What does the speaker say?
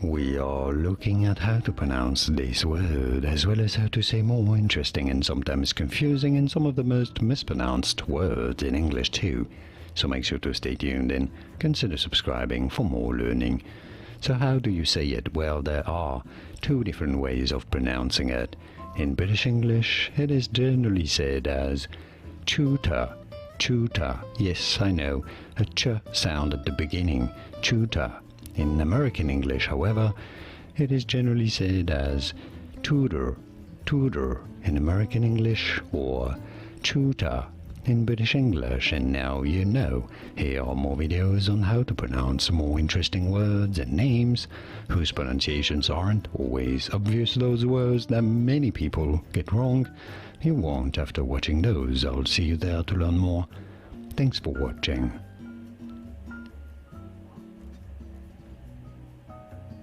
We are looking at how to pronounce this word, as well as how to say more interesting and sometimes confusing and some of the most mispronounced words in English too. So make sure to stay tuned and consider subscribing for more learning. So how do you say it? Well, there are two different ways of pronouncing it. In British English, it is generally said as tutor, tutor. Yes, I know, a ch sound at the beginning, tutor. In American English, however, it is generally said as tutor, tutor in American English, or tutor in British English. And now you know. Here are more videos on how to pronounce more interesting words and names whose pronunciations aren't always obvious, those words that many people get wrong. You won't after watching those. I'll see you there to learn more. Thanks for watching.